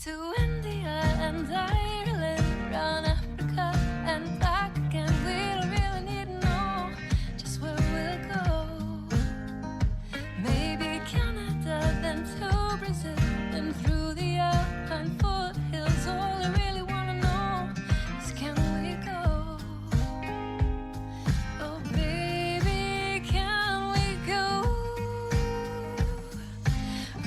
to India and Ireland, round Africa and back again. We don't really need to know just where we'll go. Maybe Canada, then to Brazil, then through the Alpine foothills. All I really want to know is, can we go? Oh baby, can we go?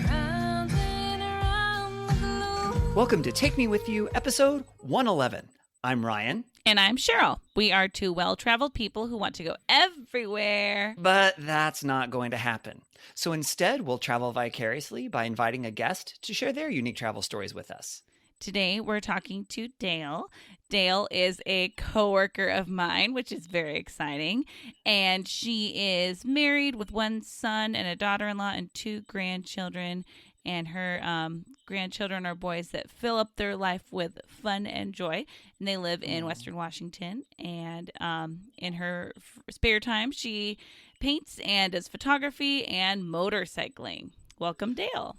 Round and around the globe. Welcome to Take Me With You, episode 111. I'm Ryan. And I'm Cheryl. We are two well-traveled people who want to go everywhere. But that's not going to happen. So instead, we'll travel vicariously by inviting a guest to share their unique travel stories with us. Today, we're talking to Dale. Dale is a coworker of mine, which is very exciting. And she is married with one son and a daughter-in-law and two grandchildren. And her grandchildren are boys that fill up their life with fun and joy. And they live in Western Washington. And in her spare time, she paints and does photography and motorcycling. Welcome, Dale.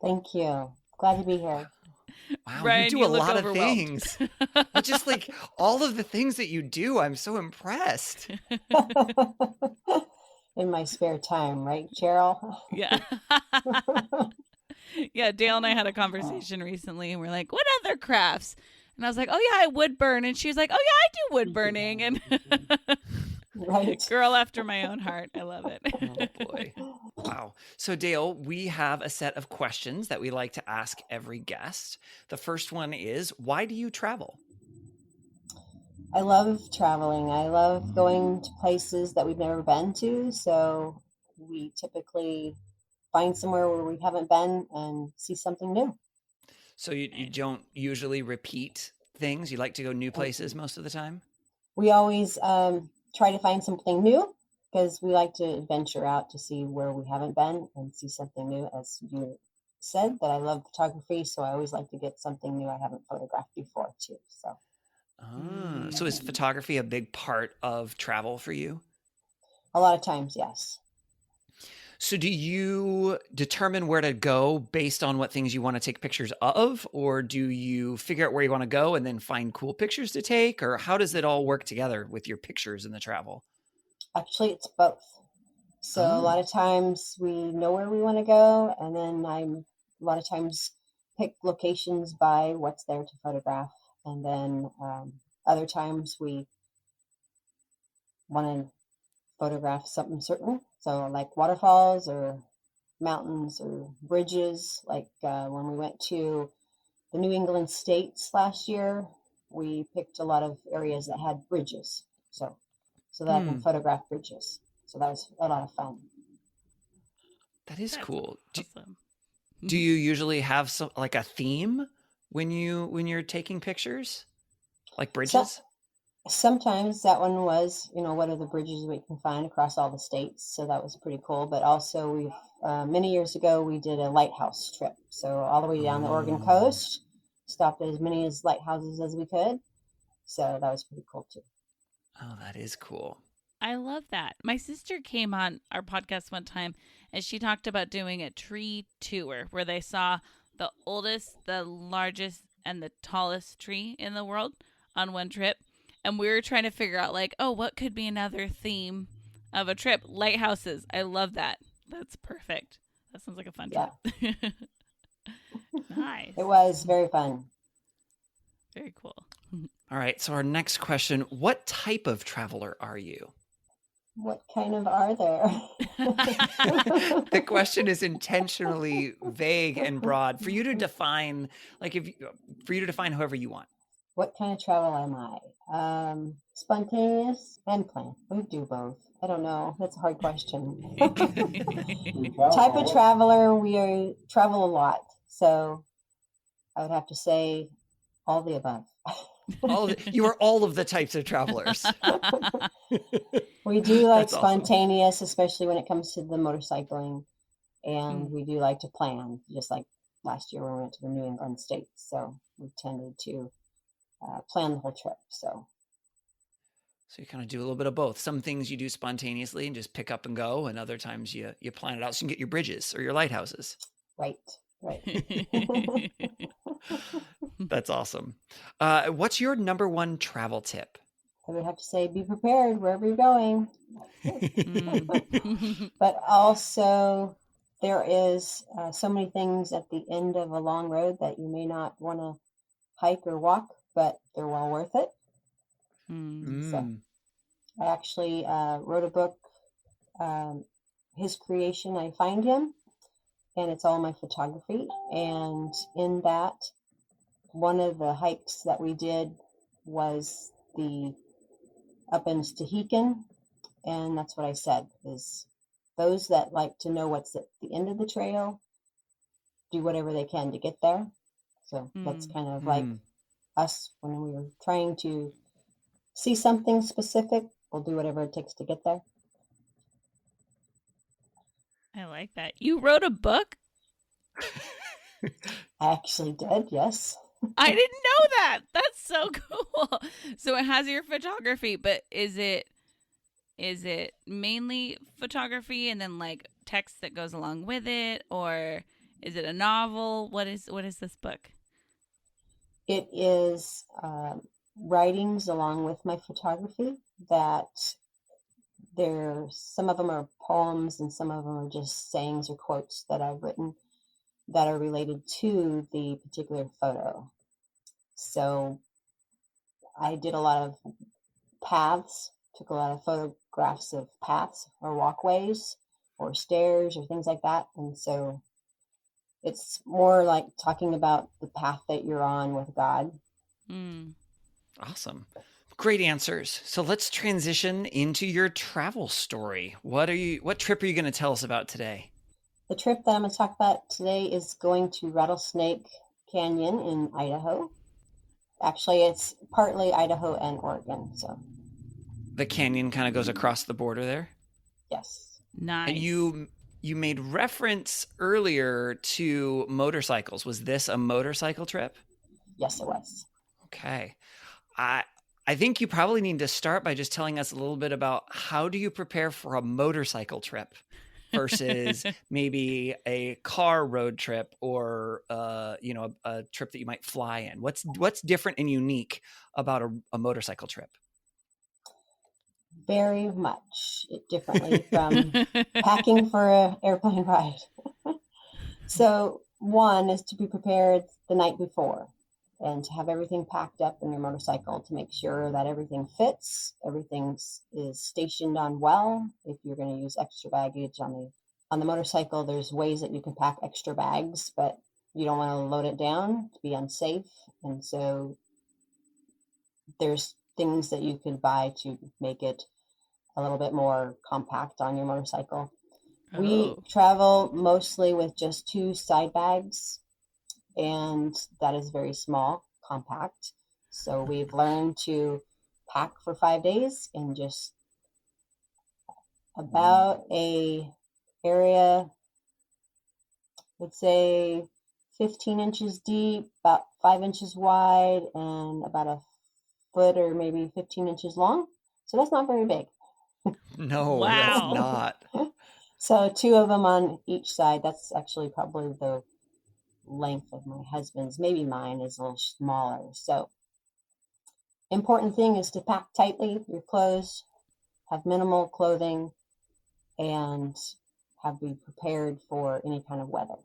Thank you. Glad to be here. Wow, Ryan, you do you a look lot of overwhelmed. things. Just like all of the things that you do, I'm so impressed. In my spare time, right, Cheryl? Yeah. Yeah, Dale and I had a conversation recently, and we're like, what other crafts? And I was like, oh, yeah, I wood burn. And she was like, oh, yeah, I do wood burning. And Right. girl after my own heart. I love it. Oh, boy. Wow. So, Dale, we have a set of questions that we like to ask every guest. The first one is, why do you travel? I love traveling. I love going to places that we've never been to. So we typically find somewhere where we haven't been and see something new. So you don't usually repeat things? You like to go new places most of the time? We always try to find something new because we like to venture out to see where we haven't been and see something new. As you said, that I love photography, so I always like to get something new I haven't photographed before too. So So is photography a big part of travel for you? a lot of times, yes. So do you determine where to go based on what things you want to take pictures of? Or do you figure out where you want to go and then find cool pictures to take? Or how does it all work together with your pictures and the travel? Actually, it's both. So a lot of times we know where we want to go, and then a lot of times pick locations by what's there to photograph. And then other times we want to photograph something certain. So like waterfalls or mountains or bridges. Like when we went to the New England states last year, we picked a lot of areas that had bridges. So that I can photograph bridges. So that was a lot of fun. That is cool. Awesome. Do you usually have some like a theme when you're taking pictures? Like bridges? Sometimes that one was, what are the bridges we can find across all the states? So that was pretty cool. But also we've, many years ago, we did a lighthouse trip. So all the way down the Oregon coast, stopped at as many lighthouses as we could. So that was pretty cool too. Oh, that is cool. I love that. My sister came on our podcast one time, and she talked about doing a tree tour where they saw the oldest, the largest, and the tallest tree in the world on one trip. And we were trying to figure out, like, oh, what could be another theme of a trip? Lighthouses. I love that. That's perfect. That sounds like a fun trip. Nice. It was very fun. Very cool. All right. So our next question, what type of traveler are you? What kind of are there? The question is intentionally vague and broad for you to define, for you to define however you want. What kind of travel am I? Spontaneous and planned. We do both. I don't know. That's a hard question. Type of traveler, we travel a lot. So I would have to say all the above. You are all of the types of travelers. We do like That's awesome. spontaneous, especially when it comes to the motorcycling. And we do like to plan, just like last year when we went to the New England states. So we tended to plan the whole trip. So you kind of do a little bit of both. Some things you do spontaneously and just pick up and go, and other times you plan it out so you can get your bridges or your lighthouses. right. That's awesome. What's your number one travel tip? I would have to say be prepared wherever you're going. Mm. But also, there is so many things at the end of a long road that you may not want to hike or walk, but they're well worth it. So Mm. I actually wrote a book, his creation, I Find Him, and it's all my photography. And in that, one of the hikes that we did was the up in Stehekin, and that's what I said is those that like to know what's at the end of the trail do whatever they can to get there. So that's kind of like us when we were trying to see something specific, we'll do whatever it takes to get there. I like that. You wrote a book? I actually did, yes. I didn't know that. That's so cool. So it has your photography, but is it mainly photography and then like text that goes along with it, or is it a novel? What is this book? It is writings along with my photography that some of them are poems and some of them are just sayings or quotes that I've written that are related to the particular photo. So I did a lot of paths, took a lot of photographs of paths or walkways or stairs or things like that. And so it's more like talking about the path that you're on with God. Awesome. Great answers. So let's transition into your travel story. What trip are you going to tell us about today? The trip that I'm going to talk about today is going to Rattlesnake Canyon in Idaho. Actually, it's partly Idaho and Oregon. So the canyon kind of goes across the border there? Yes. Nice. And you made reference earlier to motorcycles. Was this a motorcycle trip? Yes, it was. Okay. I think you probably need to start by just telling us a little bit about how do you prepare for a motorcycle trip versus maybe a car road trip or a trip that you might fly in. What's different and unique about a motorcycle trip? Very much differently from packing for an airplane ride. So one is to be prepared the night before and to have everything packed up in your motorcycle to make sure that everything fits, everything is stationed on well. If you're going to use extra baggage on the motorcycle, there's ways that you can pack extra bags, but you don't want to load it down to be unsafe. And so there's things that you can buy to make it a little bit more compact on your motorcycle. Oh. We travel mostly with just 2 side bags, and that is very small, compact. So we've learned to pack for 5 days in just about a area, let's say 15 inches deep, about 5 inches wide, and about a foot or maybe 15 inches long. So that's not very big. No, wow. That's not. So 2 of them on each side. That's actually probably the length of my husband's. Maybe mine is a little smaller. So important thing is to pack tightly your clothes, have minimal clothing, and be prepared for any kind of weather.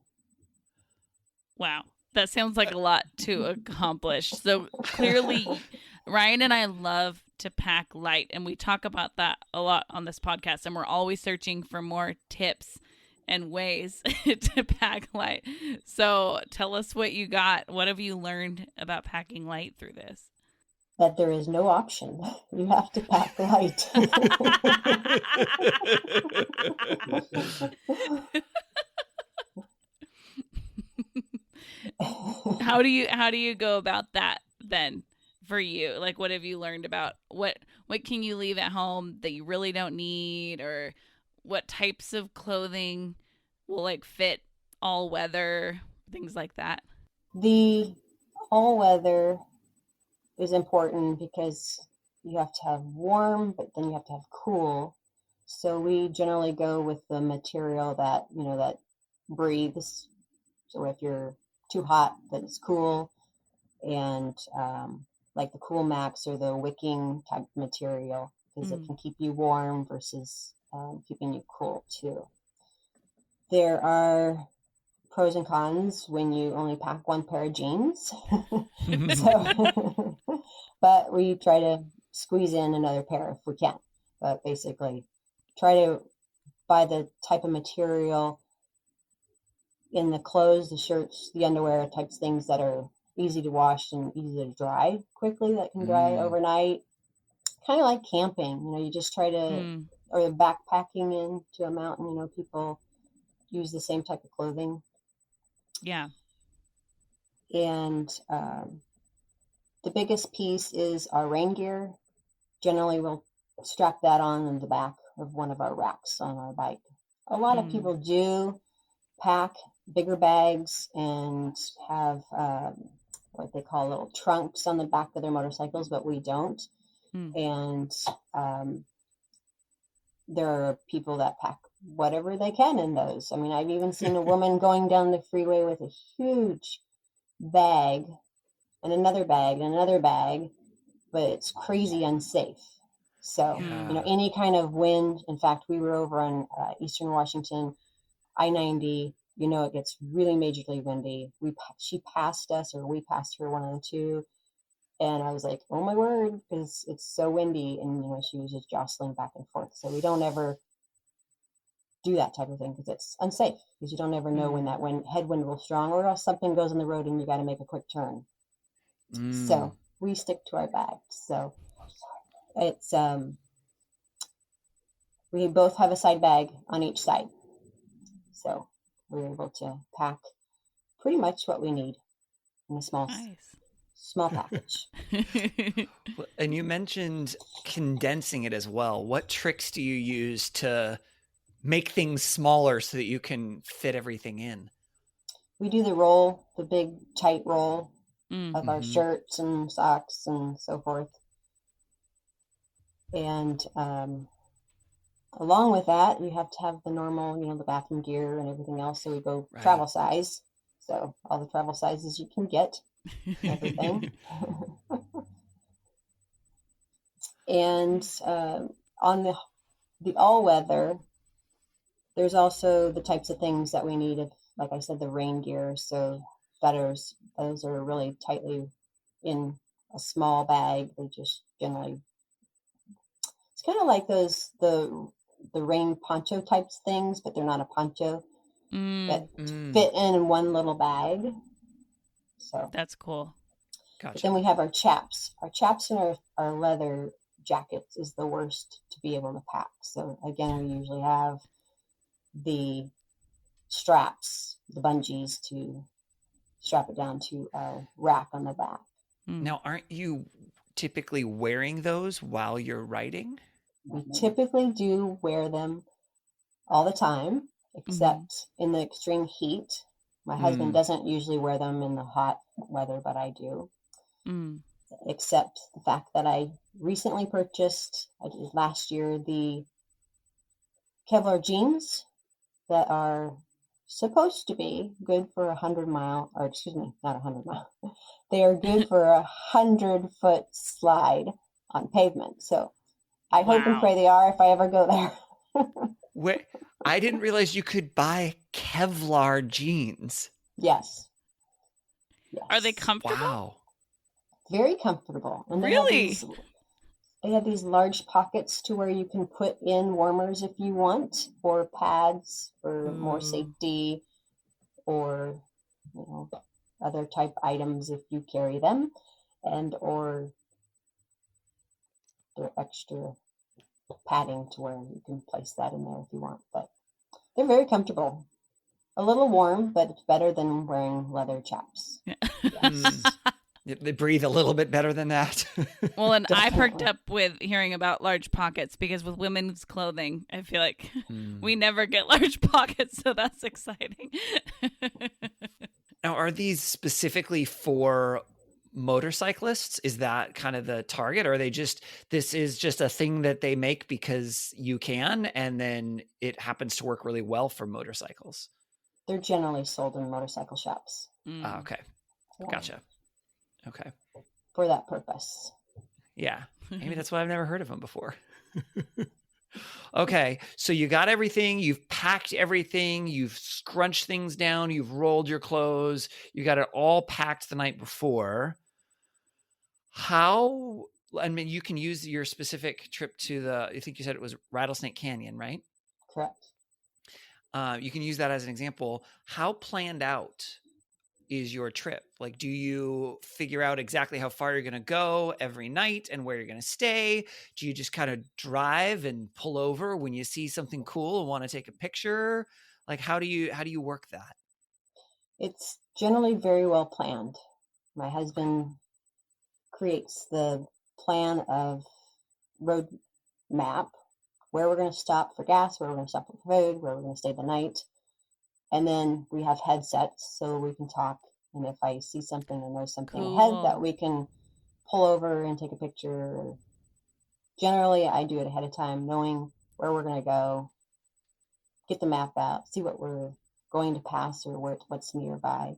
Wow. That sounds like a lot to accomplish. So clearly, Ryan and I love to pack light, and we talk about that a lot on this podcast, and we're always searching for more tips and ways to pack light. So tell us what you got. What have you learned about packing light through this? That there is no option. You have to pack light. How do you go about that then for you? Like, what have you learned about what can you leave at home that you really don't need, or what types of clothing will like fit all weather, things like that? The all weather is important because you have to have warm, but then you have to have cool. So we generally go with the material that, that breathes. So if you're too hot that it's cool, and like the Cool Max or the wicking type material, because it can keep you warm versus keeping you cool too. There are pros and cons when you only pack one pair of jeans. So, but we try to squeeze in another pair if we can. But basically, try to buy the type of material in the clothes, the shirts, the underwear types things that are easy to wash and easy to dry quickly, that can dry overnight. Kind of like camping, you just try to, or backpacking into a mountain, people use the same type of clothing. Yeah. And the biggest piece is our rain gear. Generally, we'll strap that on the back of one of our racks on our bike. A lot of people do pack bigger bags and have what they call little trunks on the back of their motorcycles, but we don't. And there are people that pack whatever they can in those. I mean, I've even seen a woman going down the freeway with a huge bag and another bag and another bag, but it's crazy unsafe. So, any kind of wind. In fact, we were over on Eastern Washington, I-90. It gets really majorly windy. She passed us, or we passed her, one of the two. And I was like, oh my word, because it's so windy. And, she was just jostling back and forth. So we don't ever do that type of thing, because it's unsafe, because you don't ever know when that headwind will strong, or else something goes on the road and you got to make a quick turn. So we stick to our bags. So it's, we both have a side bag on each side. So we're able to pack pretty much what we need in a small package. And you mentioned condensing it as well. What tricks do you use to make things smaller so that you can fit everything in? We do the big tight roll of our shirts and socks and so forth. And along with that, you have to have the normal, the bathroom gear and everything else. So we go travel size. So all the travel sizes you can get, everything. And on the all-weather, there's also the types of things that we need, like I said, the rain gear. So those are really tightly in a small bag. They just generally, it's kind of like the rain poncho types things, but they're not a poncho, that fit in one little bag. So that's cool. Gotcha. But then we have our chaps. Our chaps and our leather jackets is the worst to be able to pack. So again, we usually have the straps, the bungees, to strap it down to our rack on the back. Now, aren't you typically wearing those while you're riding? We typically do wear them all the time, except in the extreme heat. My husband doesn't usually wear them in the hot weather, but I do. Except the fact that I recently purchased, I did last year, the Kevlar jeans that are supposed to be good for 100 mile, or excuse me, not 100 mile. They are good for 100-foot slide on pavement. So I hope and pray they are if I ever go there. Wait, I didn't realize you could buy Kevlar jeans. Yes. Are they comfortable? Wow. Very comfortable. And really? They have these large pockets to where you can put in warmers if you want, or pads for more safety, or other type items if you carry them, and or they're extra padding to where you can place that in there if you want. But they're very comfortable. A little warm, but it's better than wearing leather chaps. Yes. They breathe a little bit better than that. Well, and I perked up with hearing about large pockets, because with women's clothing, I feel like we never get large pockets, so that's exciting. Now, are these specifically for motorcyclists? Is that kind of the target? Or are they this is just a thing that they make because you can, and then it happens to work really well for motorcycles? They're generally sold in motorcycle shops. Mm. Okay. Yeah, Gotcha. Okay. for that purpose. Yeah. Maybe that's why I've never heard of them before. Okay. So you got everything. You've packed everything. You've scrunched things down. You've rolled your clothes. You got it all packed the night before. How, I mean, you can use your specific trip to I think you said it was Rattlesnake Canyon, right? Correct. You can use that as an example. How planned out is your trip? Like, do you figure out exactly how far you're going to go every night and where you're going to stay? Do you just kind of drive and pull over when you see something cool and want to take a picture? Like, how do you work that? It's generally very well planned. My husband creates the plan of road map, where we're going to stop for gas, where we're going to stop for food, where we're going to stay the night. And then we have headsets so we can talk. And if I see something or know something ahead, that we can pull over and take a picture. Generally, I do it ahead of time, knowing where we're going to go, get the map out, see what we're going to pass or what's nearby.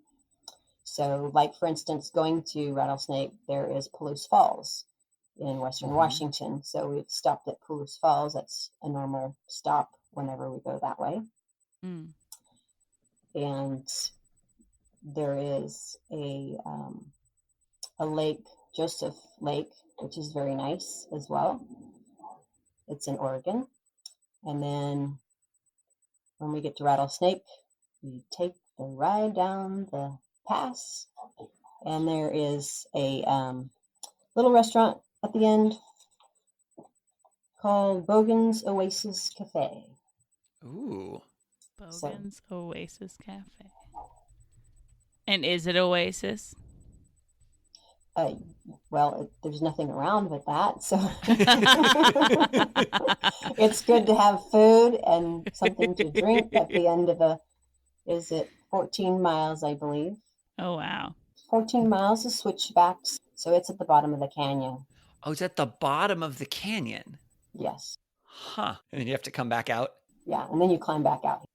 So, like, for instance, going to Rattlesnake, there is Palouse Falls in Western Washington. So we've stopped at Palouse Falls. That's a normal stop whenever we go that way. Mm. And there is a lake, Joseph Lake, which is very nice as well. It's in Oregon. And then when we get to Rattlesnake, we take the ride down the pass, and there is a little restaurant at the end called Bogan's Oasis Cafe. Ooh. Bogan's Oasis Cafe. And is it Oasis? Well, there's nothing around with that, so it's good to have food and something to drink at the end of is it 14 miles, I believe. Oh, wow. 14 miles of switchbacks, so it's at the bottom of the canyon. Oh, it's at the bottom of the canyon. Yes. Huh. And then you have to come back out. Yeah, and then you climb back out.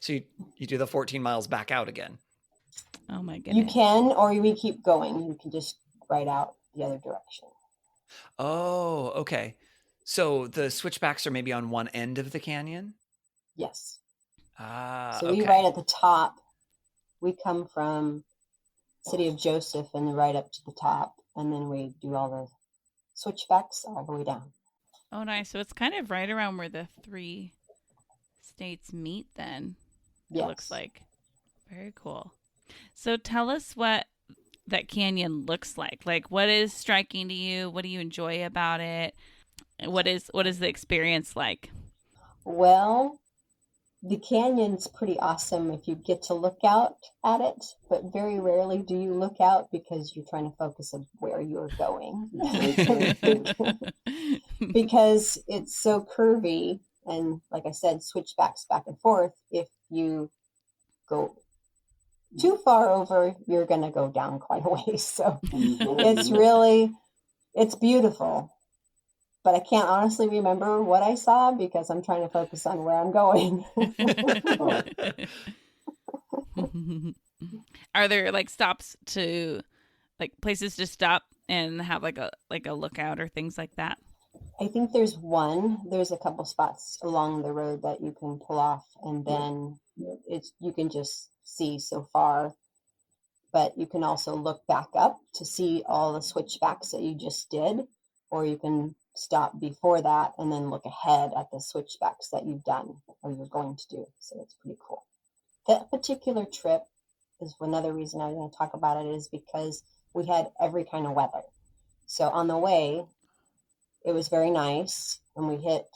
So you do the 14 miles back out again. Oh, my goodness. You can, or we keep going. You can just ride out the other direction. Oh, okay. So the switchbacks are maybe on one end of the canyon? Yes. Ah, So okay. we ride at the top. We come from City of Joseph and ride up to the top, and then we do all the switchbacks all the way down. Oh, nice. So it's kind of right around where the 3 states meet then. Yes. It looks like. Very cool. So tell us what that canyon looks like. Like, what is striking to you? What do you enjoy about it? What is the experience like? Well, the canyon's pretty awesome if you get to look out at it, but very rarely do you look out because you're trying to focus on where you're going. Because it's so curvy, and like I said, switchbacks back and forth. If you go too far over, you're going to go down quite a ways. So it's beautiful. But I can't honestly remember what I saw because I'm trying to focus on where I'm going. Are there like stops to like places to stop and have like a lookout or things like that? I think there's one. There's a couple spots along the road that you can pull off, and then you can just see so far. But you can also look back up to see all the switchbacks that you just did, or you can stop before that and then look ahead at the switchbacks that you've done or you're going to do. So it's pretty cool. That particular trip is another reason I was going to talk about it, is because we had every kind of weather. So on the way, it was very nice, and we hit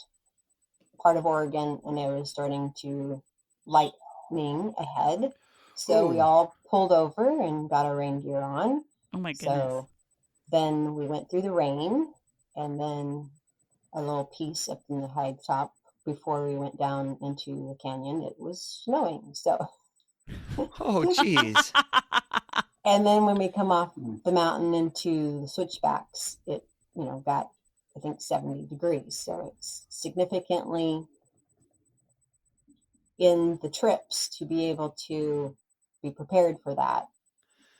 part of Oregon, and it was starting to lightning ahead. So we all pulled over and got our rain gear on. Oh my goodness. So then we went through the rain, and then a little piece up in the high top before we went down into the canyon, it was snowing. So Oh, geez. and then when we come off the mountain into the switchbacks, it got, I think, 70 degrees. So it's significantly in the trips to be able to be prepared for that.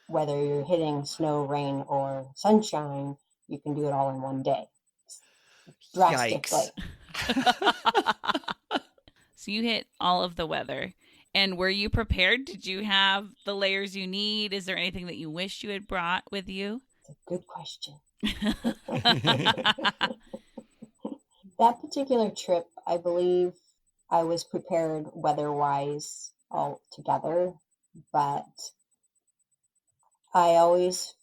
Whether you're hitting snow, rain, or sunshine, you can do it all in one day. Drastically. Yikes. So you hit all of the weather. And were you prepared? Did you have the layers you need? Is there anything that you wish you had brought with you? It's a good question. That particular trip, I believe I was prepared weather-wise altogether, but I always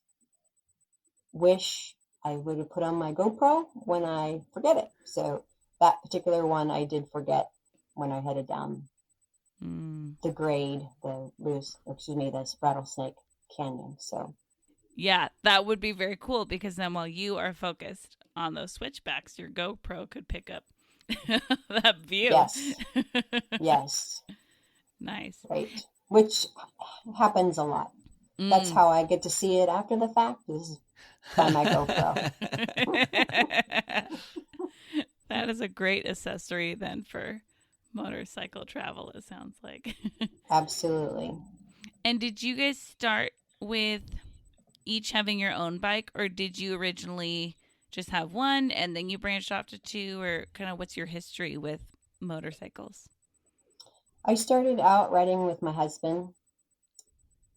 wish I would have put on my GoPro when I forget it. So that particular one I did forget when I headed down the grade, the Rattlesnake Canyon. So yeah, that would be very cool because then while you are focused on those switchbacks, your GoPro could pick up that view. yes, yes, Nice. right. Which happens a lot. That's how I get to see it after the fact, is by my GoPro. That is a great accessory then for motorcycle travel, it sounds like. Absolutely. And did you guys start with each having your own bike, or did you originally just have one and then you branched off to two, or kind of what's your history with motorcycles? I started out riding with my husband,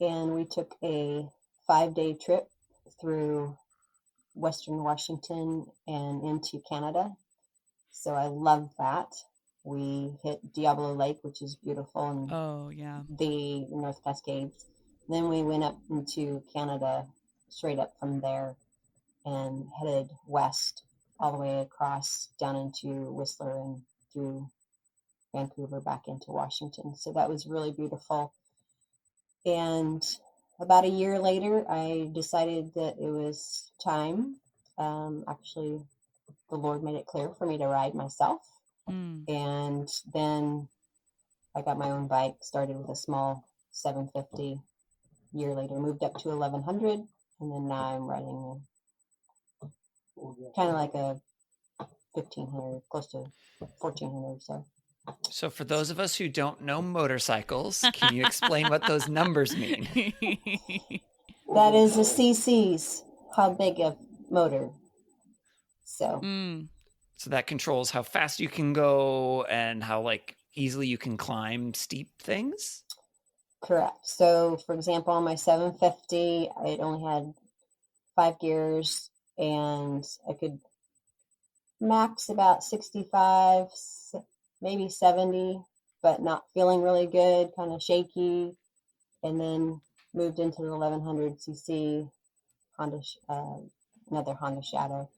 and we took a 5-day trip through Western Washington and into Canada. So I loved that. We hit Diablo Lake, which is beautiful, and Oh, yeah. the North Cascades. Then we went up into Canada, straight up from there, and headed west all the way across down into Whistler and through Vancouver back into Washington. So that was really beautiful. And about a year later, I decided that it was time. Actually, the Lord made it clear for me to ride myself. And then I got my own bike, started with a small 750. Year later, moved up to 1100, and then now I'm riding kind of like a 1500, close to 1400. So for those of us who don't know motorcycles, can you explain what those numbers mean? That is a CC's, how big a motor. So So that controls how fast you can go and how like easily you can climb steep things? correct. So for example, on my 750, it only had 5 gears, and I could max about 65, maybe 70, but not feeling really good, kind of shaky. And then moved into the 1100cc Honda, another Honda Shadow.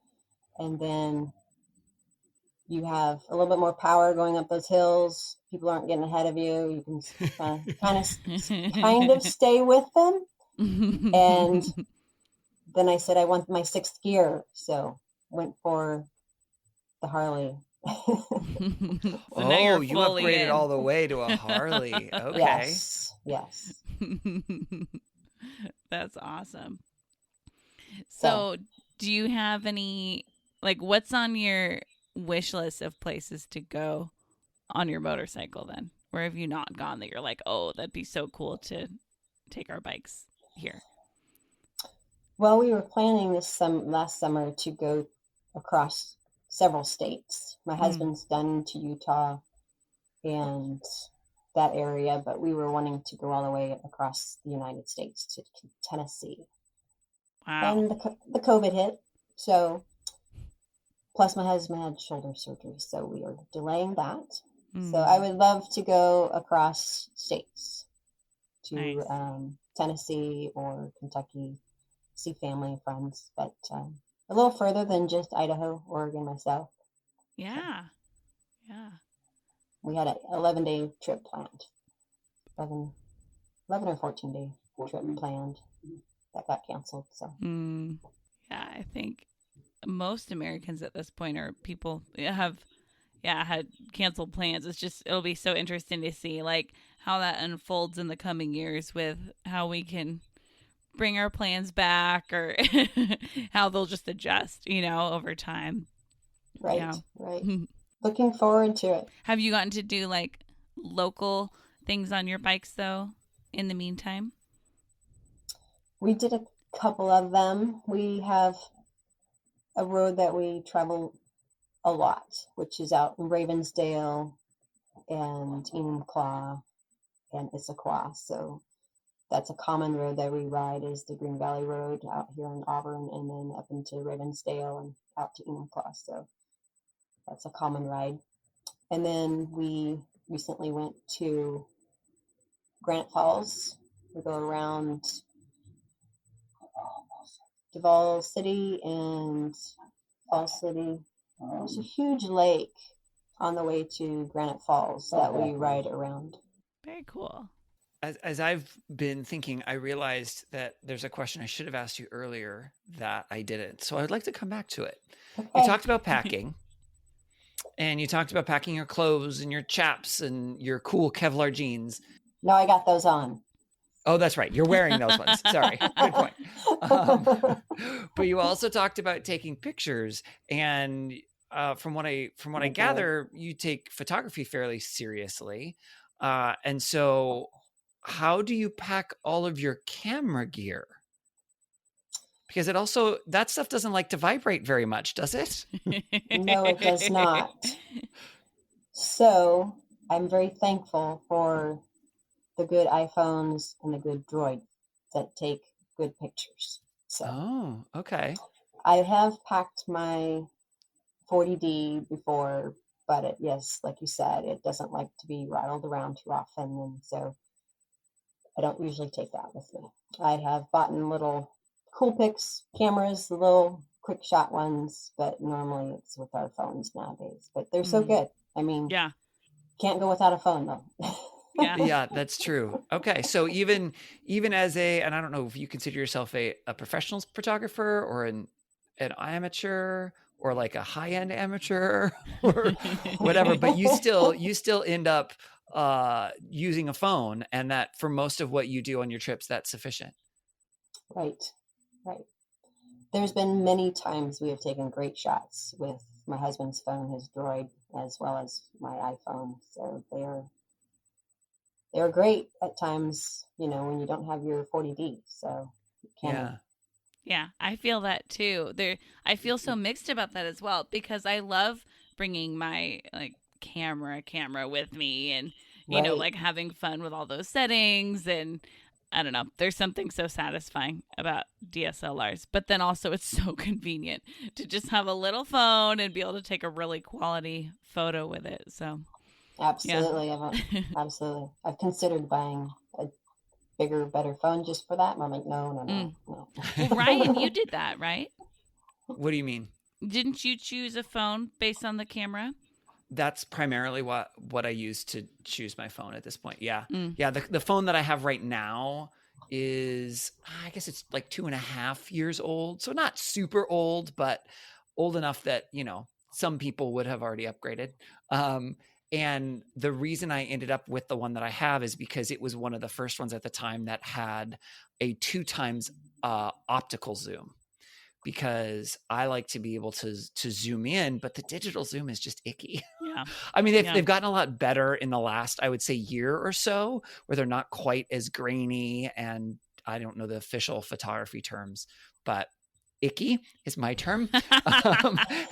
And then you have a little bit more power going up those hills. People aren't getting ahead of you. You can kind of stay with them. And then I said I want my 6th gear, so went for the Harley. So now you're you fully upgraded in. all the way to a Harley. Okay. Yes. That's awesome. So, do you have any, like, what's on your wish list of places to go on your motorcycle then? Where have you not gone that you're like, oh, that'd be so cool to take our bikes here? Well, we were planning this last summer to go across several states. My husband's done to Utah and that area, but we were wanting to go all the way across the United States to Tennessee. Wow. And the COVID hit, so plus my husband had shoulder surgery, so we are delaying that. So I would love to go across states to Nice. Tennessee or Kentucky, see family and friends, but a little further than just Idaho, Oregon, myself. Yeah. We had an 11-day trip planned. 11 or 14-day trip planned. That got canceled. So Yeah, I think most Americans at this point are people have had canceled plans. It'll be so interesting to see like how that unfolds in the coming years with how we can bring our plans back or how they'll just adjust, over time. right, Yeah. right. Looking forward to it. Have you gotten to do like local things on your bikes though in the meantime? We did a couple of them. We have a road that we travel a lot, which is out in Ravensdale and Enumclaw and Issaquah. So that's a common road that we ride is the Green Valley Road out here in Auburn and then up into Ravensdale and out to Enumclaw. So that's a common ride. And then we recently went to Granite Falls. We go around Duval City and Falls City. There's a huge lake on the way to Granite Falls that we ride around. Very cool. As I've been thinking, I realized that there's a question I should have asked you earlier that I didn't. So I'd like to come back to it. You Okay. talked about packing, and you talked about packing your clothes and your chaps and your cool Kevlar jeans. No, I got those on. Oh, that's right. You're wearing those ones. Sorry. Good point. But you also talked about taking pictures, and from what I gather, you take photography fairly seriously. And so how do you pack all of your camera gear? Because that stuff doesn't like to vibrate very much, does it? No, it does not. So I'm very thankful for the good iPhones and the good Droid that take good pictures. So Oh, okay. I have packed my 40D before, but yes, like you said, it doesn't like to be rattled around too often, and so I don't usually take that with me. I have bought little Coolpix cameras, the little quick shot ones, but normally it's with our phones nowadays. But they're so good. I mean, Yeah. can't go without a phone though. Yeah. Yeah, that's true. Okay, so even as and I don't know if you consider yourself a professional photographer or an amateur or like a high-end amateur or whatever, but you still end up using a phone, and that for most of what you do on your trips, that's sufficient. Right. There's been many times we have taken great shots with my husband's phone, his Droid, as well as my iPhone. So they're great at times, when you don't have your 40D. So Yeah, I feel that too. I feel so mixed about that as well because I love bringing my camera with me and Right. having fun with all those settings, and I don't know, there's something so satisfying about DSLRs, but then also it's so convenient to just have a little phone and be able to take a really quality photo with it. So Absolutely. Absolutely. I've considered buying a bigger, better phone just for that. And I'm like, no. Well, Ryan, you did that, right? What do you mean? Didn't you choose a phone based on the camera? That's primarily what I use to choose my phone at this point. Yeah. Mm. Yeah. The phone that I have right now is, I guess it's like 2.5 years old. So not super old, but old enough that, some people would have already upgraded. And the reason I ended up with the one that I have is because it was one of the first ones at the time that had a 2x optical zoom. Because I like to be able to zoom in, but the digital zoom is just icky. Yeah. I mean, they've gotten a lot better in the last, I would say, year or so, where they're not quite as grainy, and I don't know the official photography terms, but icky is my term,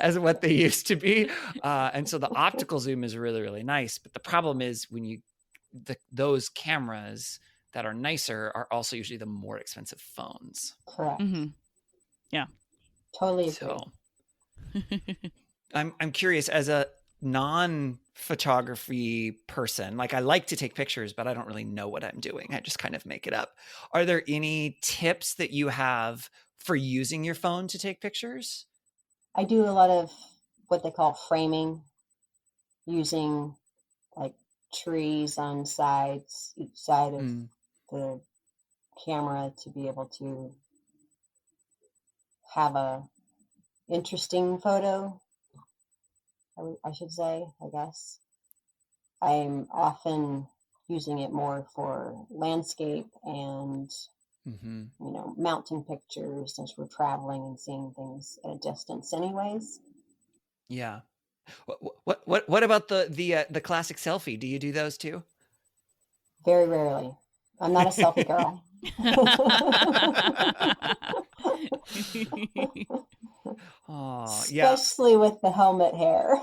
as what they used to be. And so the optical zoom is really, really nice. But the problem is when those cameras that are nicer are also usually the more expensive phones. Correct. Mm-hmm. Yeah. Totally agree. So I'm curious, as a non-photography person, I like to take pictures, but I don't really know what I'm doing. I just kind of make it up. Are there any tips that you have for using your phone to take pictures? I do a lot of what they call framing, using trees on sides, each side of the camera to be able to have a interesting photo, I should say, I guess. I'm often using it more for landscape and, mountain pictures, since we're traveling and seeing things at a distance anyways. Yeah. What about the classic selfie? Do you do those too? Very rarely. I'm not a selfie girl. Oh, yeah. Especially with the helmet hair.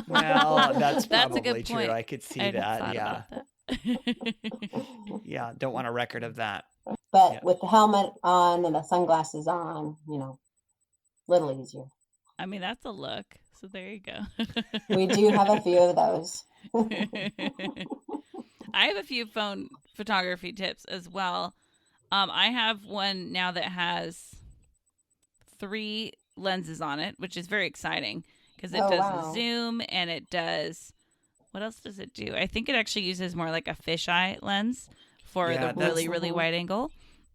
Well, that's That's a probably good true. point. I could see I'd that. thought Yeah. about that. Yeah. Don't want a record of that. But Yeah. with the helmet on and the sunglasses on, little easier. I mean, that's a look. So there you go. We do have a few of those. I have a few phone photography tips as well. I have one now that has 3 lenses on it, which is very exciting because it Oh, does wow. a zoom and it does. What else does it do? I think it actually uses more like a fisheye lens for Yeah, the that's- really, really wide angle.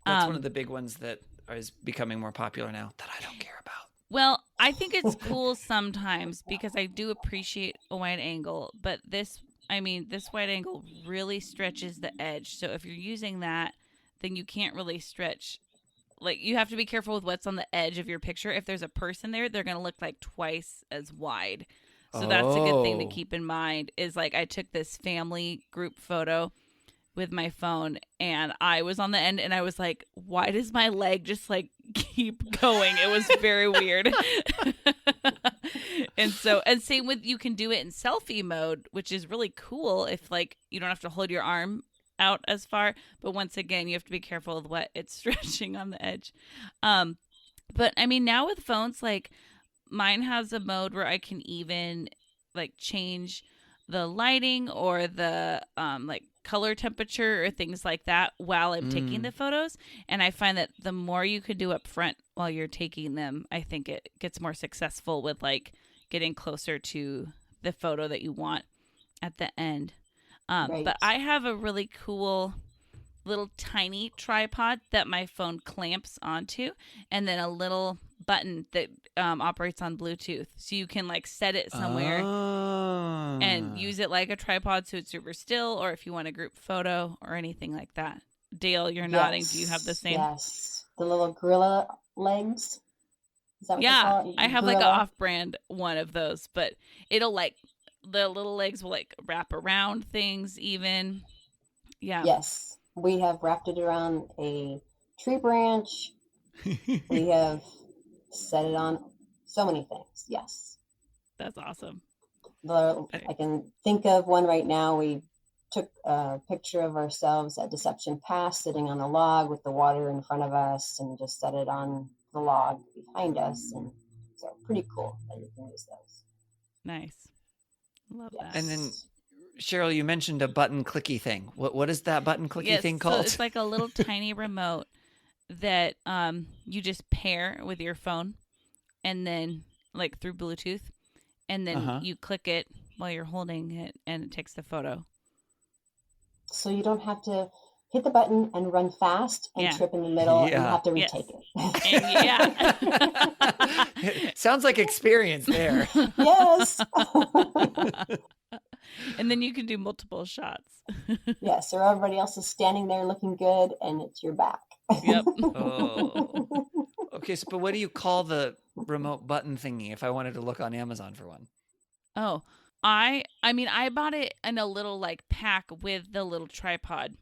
That's one of the big ones that is becoming more popular now that I don't care about. Well, I think it's cool sometimes because I do appreciate a wide angle, but this wide angle really stretches the edge. So if you're using that, then you can't really stretch. Like, you have to be careful with what's on the edge of your picture. If there's a person there, they're going to look like twice as wide. So that's a good thing to Oh. keep in mind is like I took this family group photo with my phone and I was on the end and I was like, why does my leg just like keep going? It was very weird. And same with, you can do it in selfie mode, which is really cool if like you don't have to hold your arm out as far, but once again you have to be careful with what it's stretching on the edge. But I mean, now with phones, like mine has a mode where I can even like change the lighting or the like color temperature or things like that while I'm taking the photos. And I find that the more you could do up front while you're taking them, I think it gets more successful with like getting closer to the photo that you want at the end. Right. But I have a really cool little tiny tripod that my phone clamps onto, and then a little button that operates on Bluetooth. So you can like set it somewhere and use it like a tripod so it's super still, or if you want a group photo or anything like that. Dale, you're nodding. Do you have the same? Yes. The little gorilla legs. Is that what they Yeah, call it? I have like an Gorilla? off-brand one of those, but it'll like, the little legs will like wrap around things even. Yeah. Yes. We have wrapped it around a tree branch. We have set it on so many things. Yes. That's awesome. I can think of one right now. We took a picture of ourselves at Deception Pass sitting on a log with the water in front of us and just set it on the log behind us. And so pretty cool that you can use those. Nice. Love Yes. that. And then, Cheryl, you mentioned a button clicky thing. What is that button clicky Yes, thing so called? it's like a little tiny remote that you just pair with your phone, and then like through Bluetooth, and then you click it while you're holding it, and it takes the photo. So you don't have to hit the button and run fast and Yeah. trip in the middle and Yeah. have to Yes. retake it. And yeah. Sounds like experience there. Yes. And then you can do multiple shots. Yes. Or everybody else is standing there looking good and it's your back. Yep. Oh. Okay, so but what do you call the remote button thingy if I wanted to look on Amazon for one? Oh, I mean, I bought it in a little like pack with the little tripod.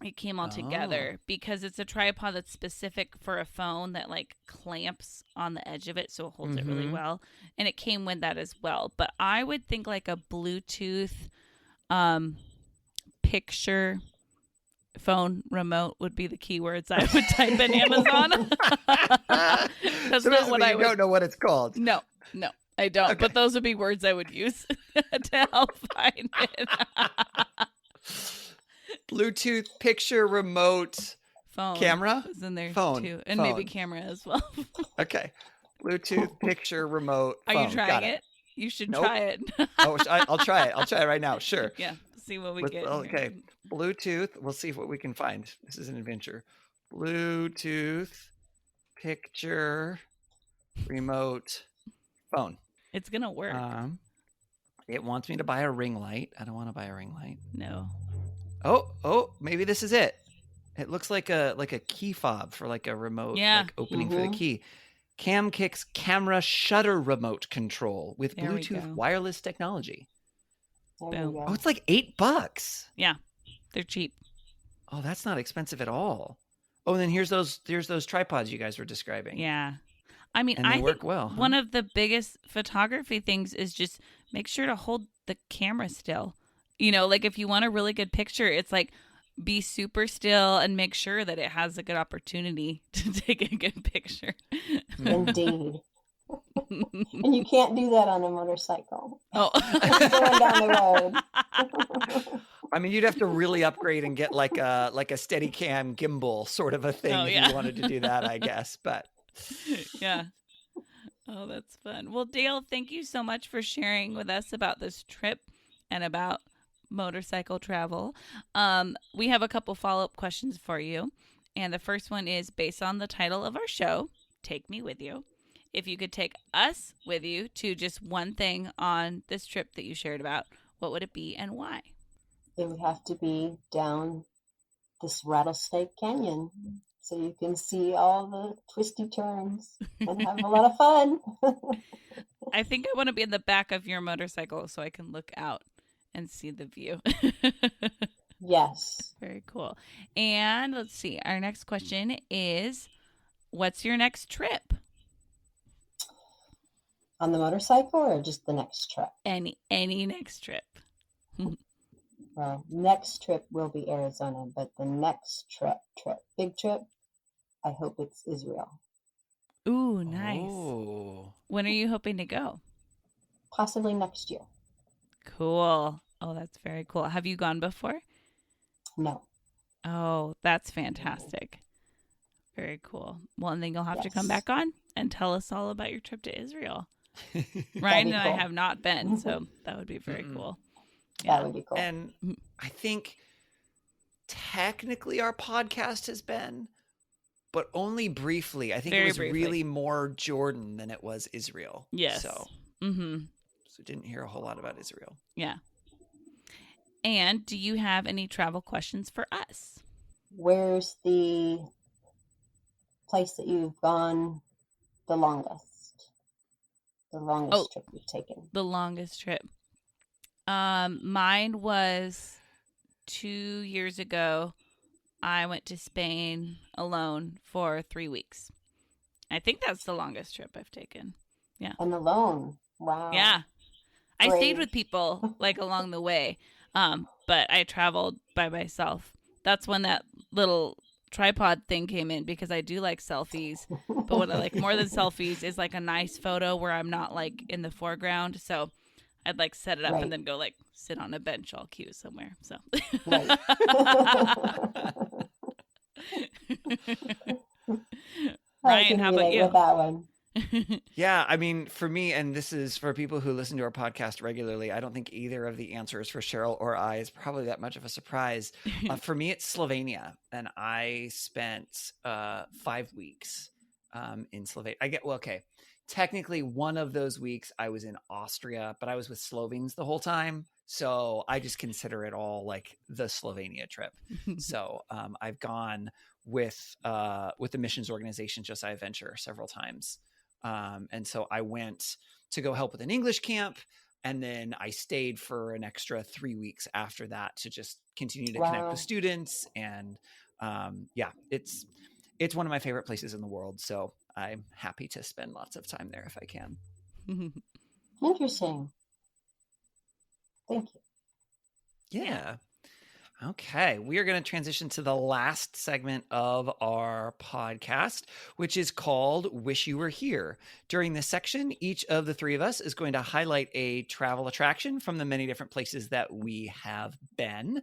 It came all together because it's a tripod that's specific for a phone that like clamps on the edge of it, so it holds it really well. And it came with that as well. But I would think like a Bluetooth picture phone remote would be the keywords I would type in Amazon. That's So not what basically I you would. don't know what it's called. No, I don't. Okay. But those would be words I would use to help find it. Bluetooth picture remote Phone camera? is in there Phone. too, and maybe Phone. camera as well. Okay. Bluetooth picture remote Are phone. you Got trying it? You should Nope. try it. Oh, I'll try it. I'll try it right now. Sure. Yeah, see what we With- get. okay. Bluetooth. We'll see what we can find. This is an adventure. Bluetooth picture remote phone. It's gonna work. It wants me to buy a ring light. I don't want to buy a ring light. No. Oh, maybe this is it. It looks like a key fob for like a remote Yeah. like opening for the key. Camkic's camera shutter remote control with There we Bluetooth go. wireless technology. There Boom. you Oh, go. it's like $8. Yeah, they're cheap. Oh, that's not expensive at all. Oh, and then here's those tripods you guys were describing. Yeah. I mean, And they I work think well, huh? one of the biggest photography things is just make sure to hold the camera still. Like if you want a really good picture, it's like be super still and make sure that it has a good opportunity to take a good picture. Indeed. And you can't do that on a motorcycle. Oh. Going down the road. I mean, you'd have to really upgrade and get like a Steadicam gimbal sort of a thing Oh, if yeah. you wanted to do that, I guess. But Yeah. Oh, that's fun. Well, Dale, thank you so much for sharing with us about this trip and about motorcycle travel. We have a couple follow-up questions for you. And the first one is based on the title of our show, Take Me With You. If you could take us with you to just one thing on this trip that you shared about, what would it be and why? It would have to be down this Rattlesnake Canyon so you can see all the twisty turns and have a lot of fun. I think I want to be in the back of your motorcycle so I can look out and see the view. Yes. Very cool. And let's see. Our next question is, what's your next trip? On the motorcycle or just the next trip? Any next trip. Well, next trip will be Arizona, but the next big trip, I hope it's Israel. Ooh, nice. Oh. When are you hoping to go? Possibly next year. Cool. Oh, that's very cool. Have you gone before? No. Oh, that's fantastic. Very cool. Well, and then you'll have to come Yes. back on and tell us all about your trip to Israel. That'd Ryan be and I cool. have not been, so that would be very cool. That would be cool. And I think technically our podcast has been, but only briefly. I think Very it was briefly. really more Jordan than it was Israel. Yes. So Mm-hmm. didn't hear a whole lot about Israel. Yeah. And do you have any travel questions for us? Where's the place that you've gone the longest? The longest trip you've taken? The longest trip. Mine was 2 years ago. I went to Spain alone for 3 weeks. I think that's the longest trip I've taken. Yeah. And alone. Wow. Yeah. I stayed Brave. with people like along the way. But I traveled by myself. That's when that little tripod thing came in because I do like selfies. But what I like more than selfies is like a nice photo where I'm not like in the foreground. So I'd like set it up Right. and then go like sit on a bench all cute somewhere. So Right. Ryan, how about you? With that one. Yeah, I mean, for me, and this is for people who listen to our podcast regularly, I don't think either of the answers for Cheryl or I is probably that much of a surprise. For me, it's Slovenia, and I spent 5 weeks in Slovenia. Technically, one of those weeks I was in Austria, but I was with Slovenes the whole time, so I just consider it all like the Slovenia trip. So I've gone with the missions organization Josiah Venture several times. And so I went to go help with an English camp, and then I stayed for an extra 3 weeks after that to just continue to connect Wow. with students. And it's one of my favorite places in the world. So I'm happy to spend lots of time there if I can. Interesting. Thank you. Yeah. Okay, we are going to transition to the last segment of our podcast, which is called Wish You Were Here. During this section, each of the three of us is going to highlight a travel attraction from the many different places that we have been.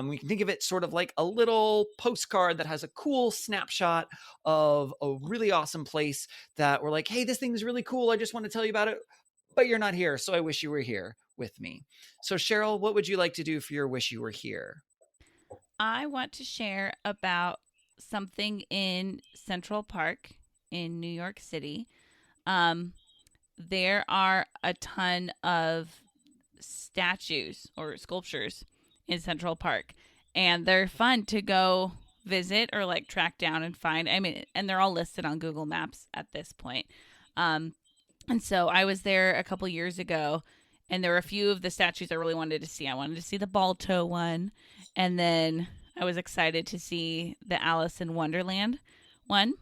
We can think of it sort of like a little postcard that has a cool snapshot of a really awesome place that we're like, hey, this thing is really cool. I just want to tell you about it, but you're not here, so I wish you were here with me. So Cheryl, what would you like to do for your Wish You Were Here? I want to share about something in Central Park in New York City. There are a ton of statues or sculptures in Central Park, and they're fun to go visit or like track down and find. I mean, and they're all listed on Google Maps at this point. And so I was there a couple years ago, and there were a few of the statues I really wanted to see. I wanted to see the Balto one, and then I was excited to see the Alice in Wonderland one.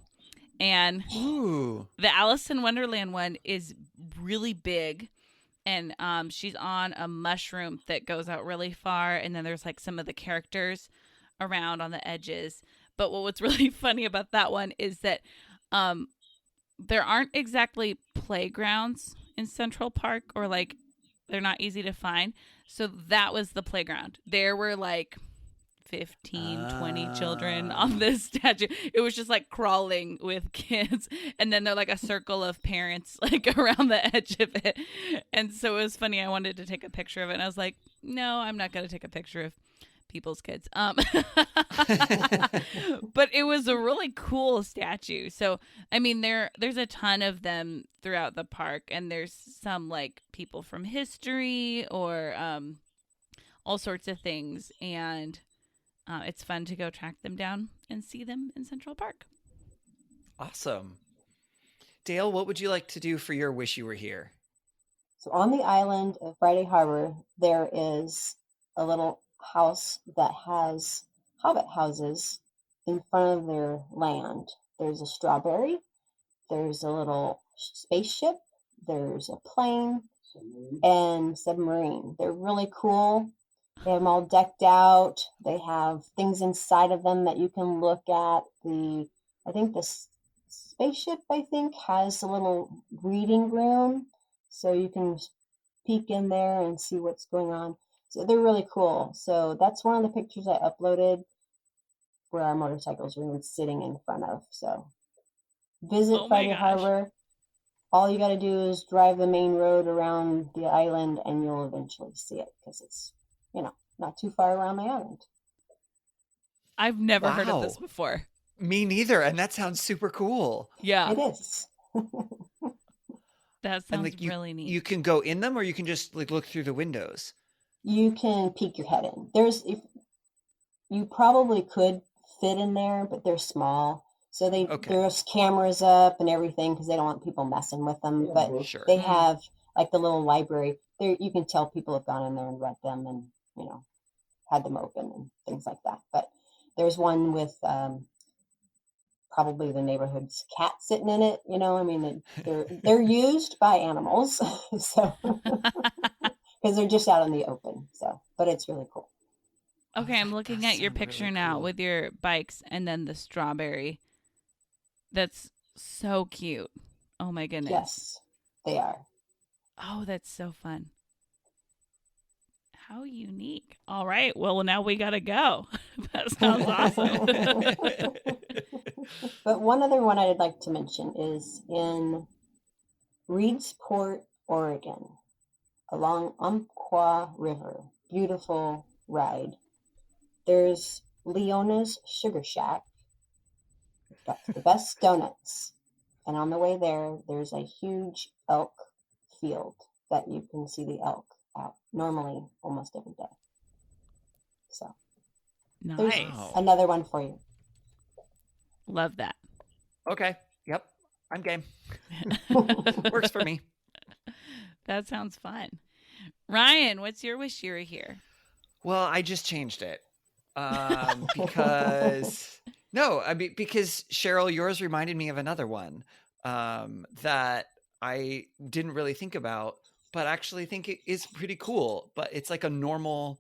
And Ooh. the Alice in Wonderland one is really big, and she's on a mushroom that goes out really far, and then there's like some of the characters around on the edges. But what's really funny about that one is that there aren't exactly playgrounds in Central Park, or like they're not easy to find. So that was the playground. There were like 15, 20 children on this statue. It was just like crawling with kids, and then they're like a circle of parents like around the edge of it. And so it was funny. I wanted to take a picture of it, and I was like, no, I'm not going to take a picture of people's kids. But it was a really cool statue. So I mean, there's a ton of them throughout the park, and there's some like people from history or all sorts of things, and it's fun to go track them down and see them in Central Park. Awesome. Dale, what would you like to do for your Wish You Were Here? So on the island of Friday Harbor, there is a little house that has hobbit houses in front of their land. There's a strawberry, there's a little spaceship, there's a plane, and submarine. They're really cool. They have them all decked out. They have things inside of them that you can look at. I think the spaceship, has a little reading room, so you can peek in there and see what's going on. So they're really cool. So that's one of the pictures I uploaded where our motorcycles were even sitting in front of. So visit Friday Harbor. All you got to do is drive the main road around the island, and you'll eventually see it, because it's not too far around the island. I've never heard of Wow. this before. Me neither, and that sounds super cool. Yeah, It is. that And sounds really neat. You can go in them, or you can just like look through the windows. You can peek your head in. You probably could fit in there, but they're small. So there's cameras up and everything, because they don't want people messing with them. But Sure. they have like the little library. There you can tell people have gone in there and read them, and had them open and things like that. But there's one with probably the neighborhood's cat sitting in it. They're used by animals, so because they're just out in the open. So, but it's really cool. Okay, I'm looking does at your sound picture really now cool. with your bikes and then the strawberry. That's so cute. Oh my goodness. Yes, they are. Oh, that's so fun. How unique. All right. Well, now we got to go. That sounds awesome. But one other one I'd like to mention is in Reedsport, Oregon, along Umpqua River. Beautiful ride. There's Leona's Sugar Shack. Got the best donuts. And on the way there, there's a huge elk field that you can see the elk at normally almost every day. So there's Nice. Wow. another one for you. Love that. Okay. Yep. I'm game. Works for me. That sounds fun. Ryan, what's your wish you were here? Well, I just changed it because because Cheryl, yours reminded me of another one that I didn't really think about, but actually think it is pretty cool. But it's like a normal.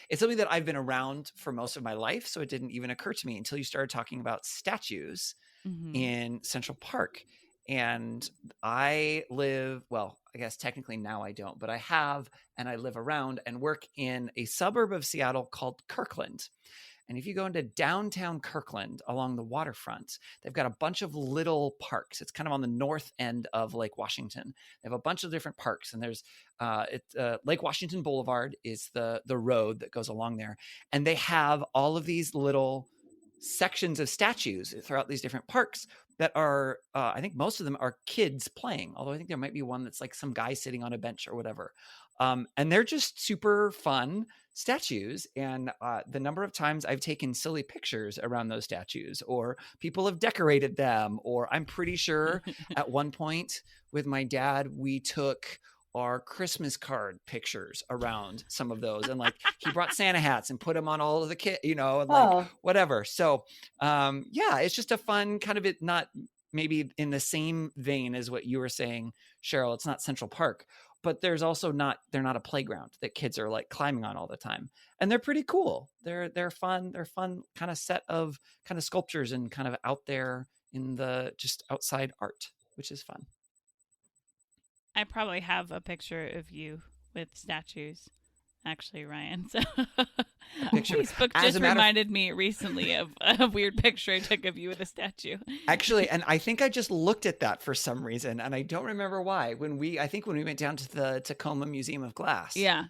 It's something that I've been around for most of my life, so it didn't even occur to me until you started talking about statues Mhm. in Central Park. And I live, well, I guess technically now I don't, but I have, and I live around and work in a suburb of Seattle called Kirkland. And if you go into downtown Kirkland along the waterfront, they've got a bunch of little parks. It's kind of on the north end of Lake Washington. They have a bunch of different parks, and there's Lake Washington Boulevard is the road that goes along there. And they have all of these little sections of statues throughout these different parks that are, I think most of them are kids playing, although I think there might be one that's like some guy sitting on a bench or whatever. And they're just super fun statues. And the number of times I've taken silly pictures around those statues, or people have decorated them, or I'm pretty sure at one point with my dad, we took our Christmas card pictures around some of those, and like he brought Santa hats and put them on all of the kids, and like whatever. So yeah, it's just a fun kind of, it not maybe in the same vein as what you were saying, Cheryl. It's not Central Park, but there's also they're not a playground that kids are like climbing on all the time, and they're pretty cool. They're fun kind of set of kind of sculptures and kind of out there in the just outside art, which is fun. I probably have a picture of you with statues, actually, Ryan. So Facebook just reminded me recently of a weird picture I took of you with a statue. Actually, and I think I just looked at that for some reason, and I don't remember why. I think when we went down to the Tacoma Museum of Glass. Yeah.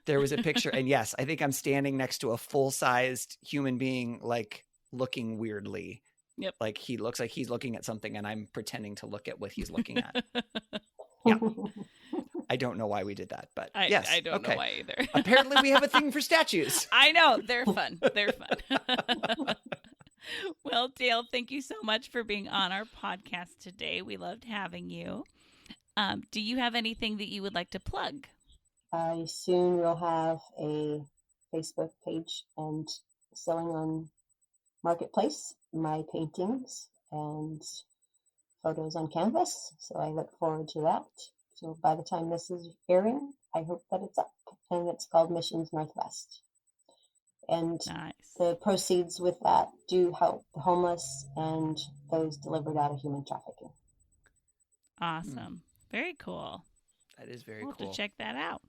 There was a picture, and yes, I think I'm standing next to a full-sized human being, like looking weirdly. Yep. Like he looks like he's looking at something, and I'm pretending to look at what he's looking at. Yeah. I don't know why we did that, but yes. I don't know why either. Apparently we have a thing for statues. I know. They're fun. They're fun. Well, Dale, thank you so much for being on our podcast today. We loved having you. Do you have anything that you would like to plug? Soon we'll have a Facebook page and selling on Marketplace my paintings and photos on canvas, so I look forward to that. So by the time this is airing, I hope that it's up, and it's called Missions Northwest. And nice. The proceeds with that do help the homeless and those delivered out of human trafficking. Awesome. Very cool. That is very cool. cool. To check that out.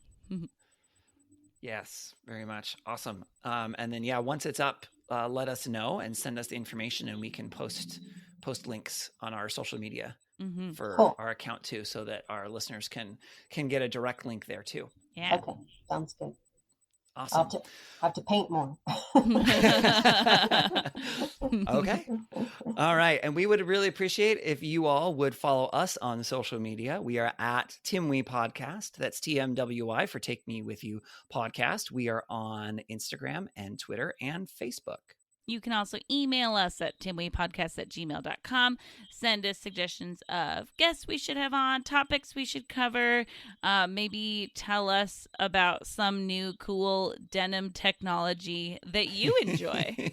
Yes, very much. Awesome. And then, yeah, once it's up, let us know and send us the information, and we can post links on our social media for our account too, so that our listeners can get a direct link there too. Yeah. Okay. Sounds good. Awesome. I'll have to paint more. Okay. All right. And we would really appreciate if you all would follow us on social media. We are at TimWee Podcast. That's TMWI for Take Me With You Podcast. We are on Instagram and Twitter and Facebook. You can also email us at timweepodcast@gmail.com. Send us suggestions of guests we should have on, topics we should cover. Maybe tell us about some new cool denim technology that you enjoy.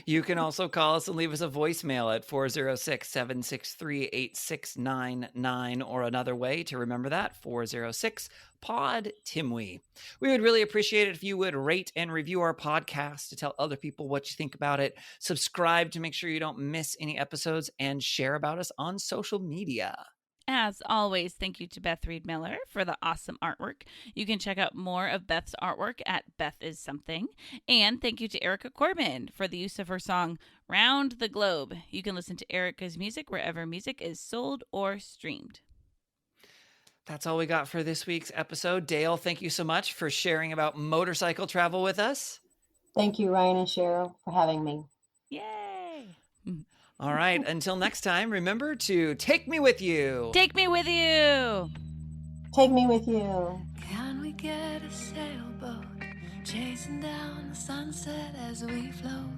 You can also call us and leave us a voicemail at 406-763-8699, or another way to remember that, 406-POD-TIMWE. We would really appreciate it if you would rate and review our podcast to tell other people what you think about it. Subscribe to make sure you don't miss any episodes, and share about us on social media. As always, thank you to Beth Reed Miller for the awesome artwork. You can check out more of Beth's artwork at Beth Is Something. And thank you to Erica Corbin for the use of her song Round the Globe. You can listen to Erica's music wherever music is sold or streamed. That's all we got for this week's episode. Dale, thank you so much for sharing about motorcycle travel with us. Thank you, Ryan and Cheryl, for having me. Yay! All right. Until next time, remember to take me with you. Take me with you. Take me with you. Can we get a sailboat chasing down the sunset as we float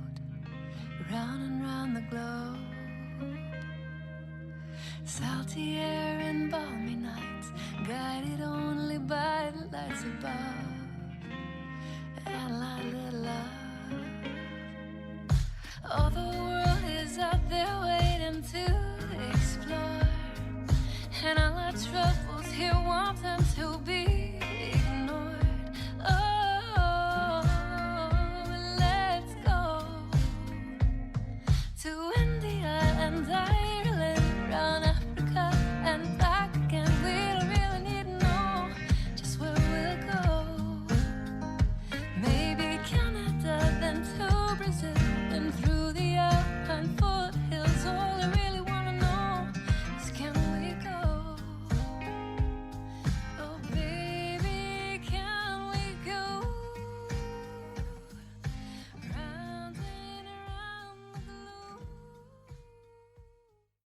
round and round the globe? Salty air and balmy nights, guided only by the lights above, and light little love. Oh, the world is out there waiting to explore, and all our troubles here want them to be